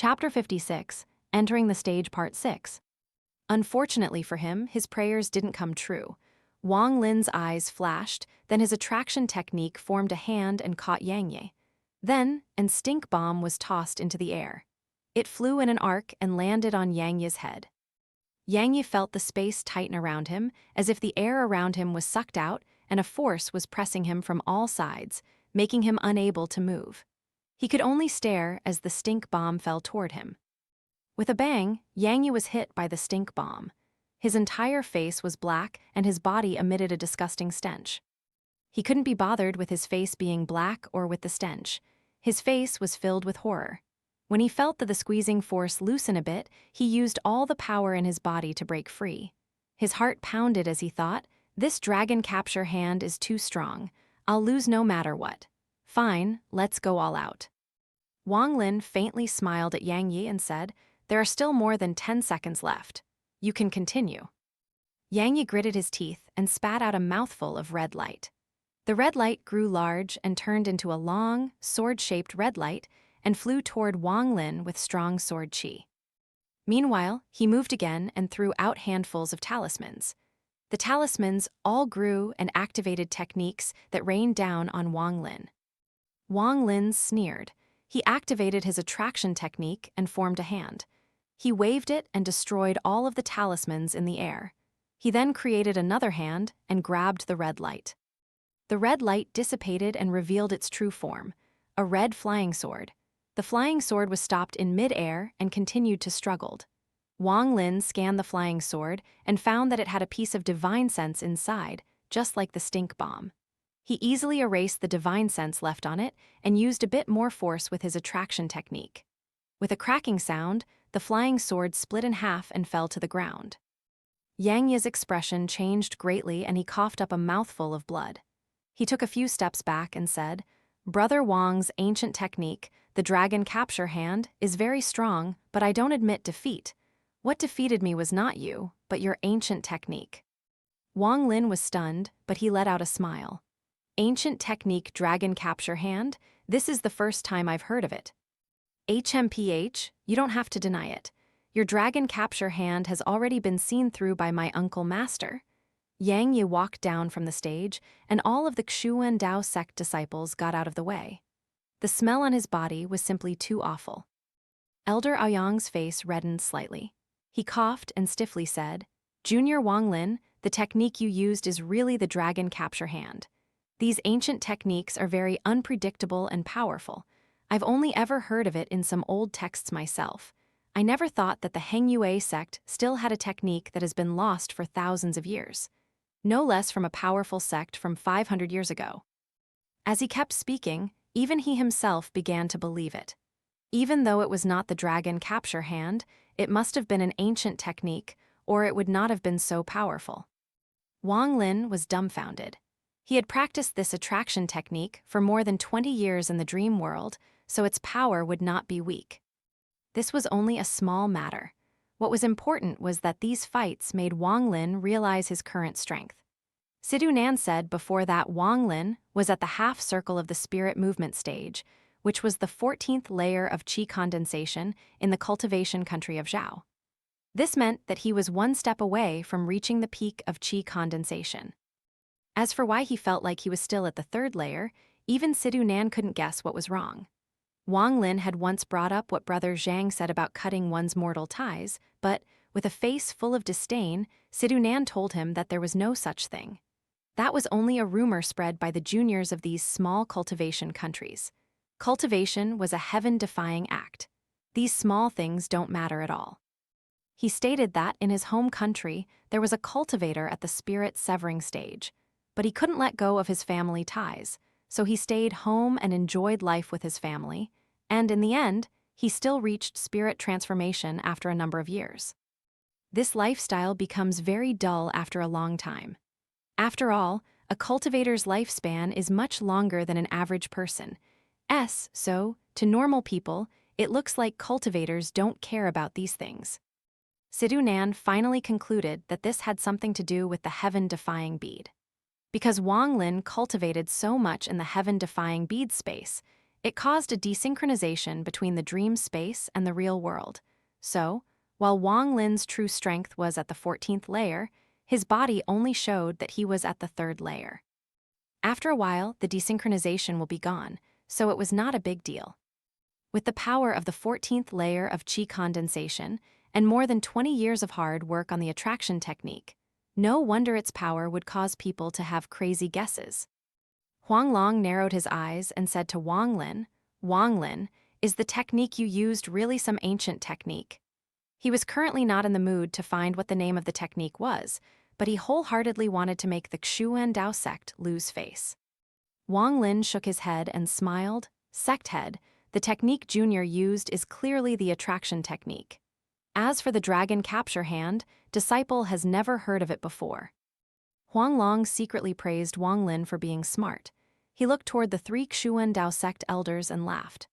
Chapter 56, Entering the Stage Part 6. Unfortunately for him, his prayers didn't come true. Wang Lin's eyes flashed, then his attraction technique formed a hand and caught Yang Yi. Then, an stink bomb was tossed into the air. It flew in an arc and landed on Yang Yi's head. Yang Yi felt the space tighten around him, as if the air around him was sucked out and a force was pressing him from all sides, making him unable to move. He could only stare as the stink bomb fell toward him. With a bang, Yang Yi was hit by the stink bomb. His entire face was black and his body emitted a disgusting stench. He couldn't be bothered with his face being black or with the stench. His face was filled with horror. When he felt the squeezing force loosen a bit, he used all the power in his body to break free. His heart pounded as he thought, "This dragon capture hand is too strong. I'll lose no matter what. Fine, let's go all out." Wang Lin faintly smiled at Yang Yi and said, "There are still more than 10 seconds left. You can continue." Yang Yi gritted his teeth and spat out a mouthful of red light. The red light grew large and turned into a long, sword-shaped red light and flew toward Wang Lin with strong sword chi. Meanwhile, he moved again and threw out handfuls of talismans. The talismans all grew and activated techniques that rained down on Wang Lin. Wang Lin sneered. He activated his attraction technique and formed a hand. He waved it and destroyed all of the talismans in the air. He then created another hand and grabbed the red light. The red light dissipated and revealed its true form, a red flying sword. The flying sword was stopped in mid-air and continued to struggle. Wang Lin scanned the flying sword and found that it had a piece of divine sense inside, just like the stink bomb. He easily erased the divine sense left on it and used a bit more force with his attraction technique. With a cracking sound, the flying sword split in half and fell to the ground. Yang Yi's expression changed greatly and he coughed up a mouthful of blood. He took a few steps back and said, "Brother Wang's ancient technique, the dragon capture hand, is very strong, but I don't admit defeat. What defeated me was not you, but your ancient technique." Wang Lin was stunned, but he let out a smile. "Ancient technique dragon capture hand? This is the first time I've heard of it." "HMPH, you don't have to deny it. Your dragon capture hand has already been seen through by my uncle master." Yang Yi walked down from the stage, and all of the Xuan Dao sect disciples got out of the way. The smell on his body was simply too awful. Elder Aoyang's face reddened slightly. He coughed and stiffly said, "Junior Wang Lin, the technique you used is really the dragon capture hand. These ancient techniques are very unpredictable and powerful. I've only ever heard of it in some old texts myself. I never thought that the Heng Yue sect still had a technique that has been lost for thousands of years. No less from a powerful sect from 500 years ago." As he kept speaking, even he himself began to believe it. Even though it was not the dragon capture hand, it must have been an ancient technique, or it would not have been so powerful. Wang Lin was dumbfounded. He had practiced this attraction technique for more than 20 years in the dream world, so its power would not be weak. This was only a small matter. What was important was that these fights made Wang Lin realize his current strength. Sidhu Nan said before that Wang Lin was at the half circle of the spirit movement stage, which was the 14th layer of qi condensation in the cultivation country of Zhao. This meant that he was one step away from reaching the peak of qi condensation. As for why he felt like he was still at the 3rd layer, even Sidhu Nan couldn't guess what was wrong. Wang Lin had once brought up what Brother Zhang said about cutting one's mortal ties, but, with a face full of disdain, Sidhu Nan told him that there was no such thing. That was only a rumor spread by the juniors of these small cultivation countries. Cultivation was a heaven-defying act. These small things don't matter at all. He stated that in his home country, there was a cultivator at the spirit severing stage, but he couldn't let go of his family ties, so he stayed home and enjoyed life with his family, and in the end, he still reached spirit transformation after a number of years. This lifestyle becomes very dull after a long time. After all, a cultivator's lifespan is much longer than an average person's, so, to normal people, it looks like cultivators don't care about these things. Sidhu Nan finally concluded that this had something to do with the heaven-defying bead. Because Wang Lin cultivated so much in the heaven-defying bead space, It caused a desynchronization between the dream space and the real world. So, while Wang Lin's true strength was at the 14th layer, his body only showed that he was at the 3rd layer. After a while, the desynchronization will be gone, so it was not a big deal. With the power of the 14th layer of qi condensation and more than 20 years of hard work on the attraction technique, no wonder its power would cause people to have crazy guesses. Huang Long narrowed his eyes and said to Wang Lin, is the technique you used really some ancient technique? He was currently not in the mood to find what the name of the technique was, but he wholeheartedly wanted to make the Xuan Dao sect lose face. Wang Lin shook his head and smiled. Sect head, the technique Junior used is clearly the attraction technique. As for the dragon capture hand, disciple has never heard of it before. Huang Long secretly praised Wang Lin for being smart. He looked toward the 3 Xuan Dao sect elders and laughed.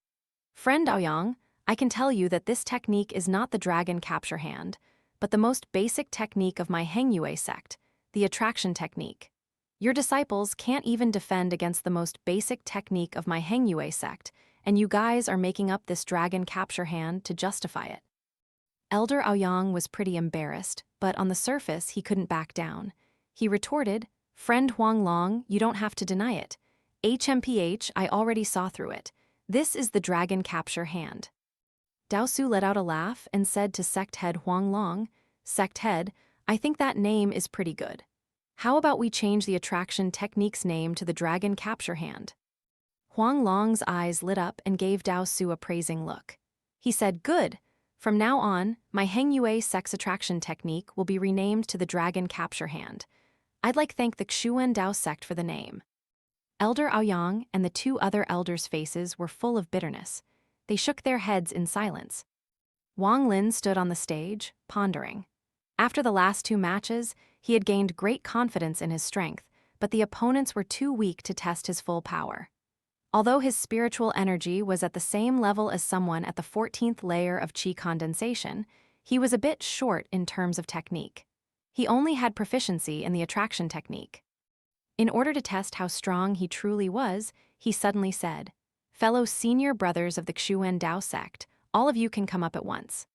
Friend Aoyang, I can tell you that this technique is not the dragon capture hand, but the most basic technique of my Hengyue sect, the attraction technique. Your disciples can't even defend against the most basic technique of my Hengyue sect, and you guys are making up this dragon capture hand to justify it. Elder Aoyang was pretty embarrassed, but on the surface he couldn't back down. He retorted, Friend Huang Long, you don't have to deny it. HMPH, I already saw through it. This is the dragon capture hand. Dao Su let out a laugh and said to sect head Huang Long, Sect head, I think that name is pretty good. How about we change the attraction technique's name to the dragon capture hand? Huang Long's eyes lit up and gave Dao Su a praising look. He said, Good. From now on, my Hengyue sex attraction technique will be renamed to the dragon capture hand. I'd like to thank the Xuan Dao sect for the name. Elder Aoyang and the 2 other elders' faces were full of bitterness. They shook their heads in silence. Wang Lin stood on the stage, pondering. After the last 2 matches, he had gained great confidence in his strength, but the opponents were too weak to test his full power. Although his spiritual energy was at the same level as someone at the 14th layer of qi condensation, he was a bit short in terms of technique. He only had proficiency in the attraction technique. In order to test how strong he truly was, he suddenly said, Fellow senior brothers of the Xuan Dao sect, all of you can come up at once.